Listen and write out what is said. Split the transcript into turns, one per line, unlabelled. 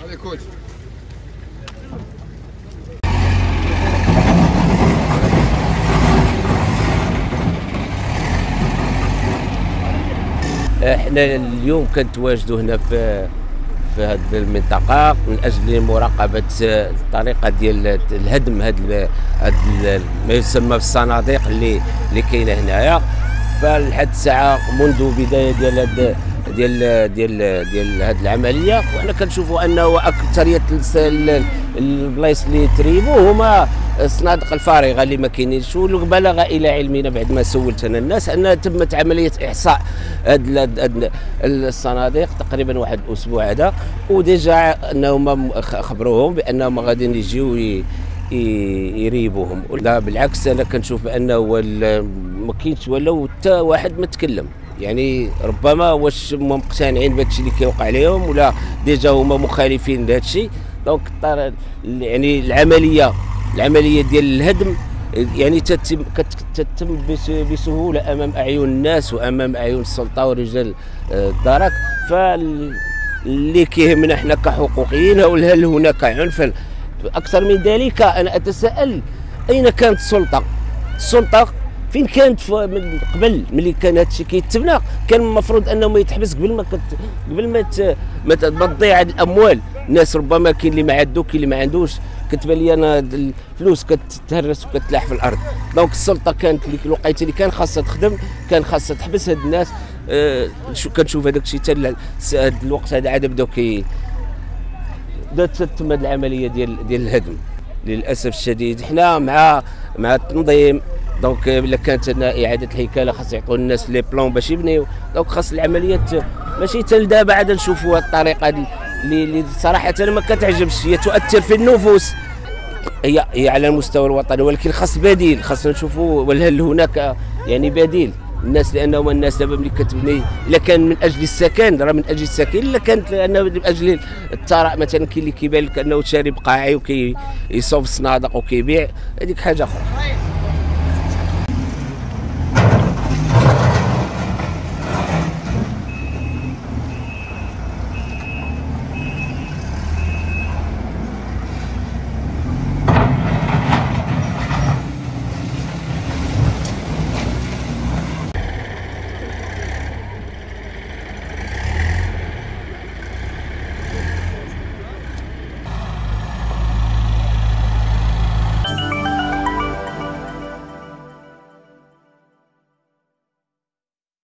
عليك.
احنا اليوم كنتواجدوا هنا في هذه المنطقه من اجل مراقبه الطريقه ديال الهدم هذا ما يسمى بالصناديق اللي كاينه هنايا. فلحد الساعه منذ بدايه ديال هذه العمليه، وحنا كنشوفوا انه اكثريه البلايص اللي تريبوا هما الصنادق الفارغه اللي ما كاينينش. والبلاغه الى علمنا بعد ما سولت انا الناس ان تمت عمليه احصاء هاد الصناديق تقريبا واحد الاسبوع هذا، وديجا انهم خبروهم بانهم غاديين يجيو يريبوهم. لا بالعكس، انا كنشوف بانه ما كاينش ولو حتى واحد ما تكلم. يعني ربما واش هما مقتنعين بهذا الشيء اللي كيوقع لهم ولا ديجا هما مخالفين لهذا الشيء. دونك يعني العمليه ديال الهدم يعني تتم بسهوله امام اعين الناس وامام اعين السلطه ورجال الدرك. فاللي كيهمنا احنا كحقوقيين هل هناك عنف؟ اكثر من ذلك انا اتساءل اين كانت السلطه فين كانت من قبل ملي كان هذا الشيء كيتبنى؟ كان المفروض انه ما يتحبس قبل ما تضيع هذه الاموال. الناس ربما كاين اللي ما عنده كاين اللي ما عندوش. كتبان لي انا الفلوس كتهرس وكتلاح في الارض. دونك السلطه كانت اللي الوقيته اللي كان خاصها تخدم، كان خاصها تحبس هاد الناس. كنشوف هذاك الشيء حتى هذا الوقت هذا عاد بداو تتم هذه العمليه ديال الهدم. للاسف الشديد حنا مع التنظيم. دونك الا كانت اعاده الهيكله خاص يعطوا الناس لي بلون باش يبنيو. دونك خاص العمليات ماشي حتى لدابا عاد نشوفوا هذه الطريقه اللي صراحه ما كتعجبش. هي تؤثر في النفوس، هي على المستوى الوطني، ولكن خاص بديل. خاصنا نشوفوا هل هناك يعني بديل الناس، لانهم الناس دابا ملي كتبني الا كان من اجل السكن راه من اجل السكن، الا كانت لانه من اجل الثراء مثلا كاين اللي كيبان لك انه شاري بقاعي وكيصوب الصنادق وكيبيع، هذيك حاجه اخرى.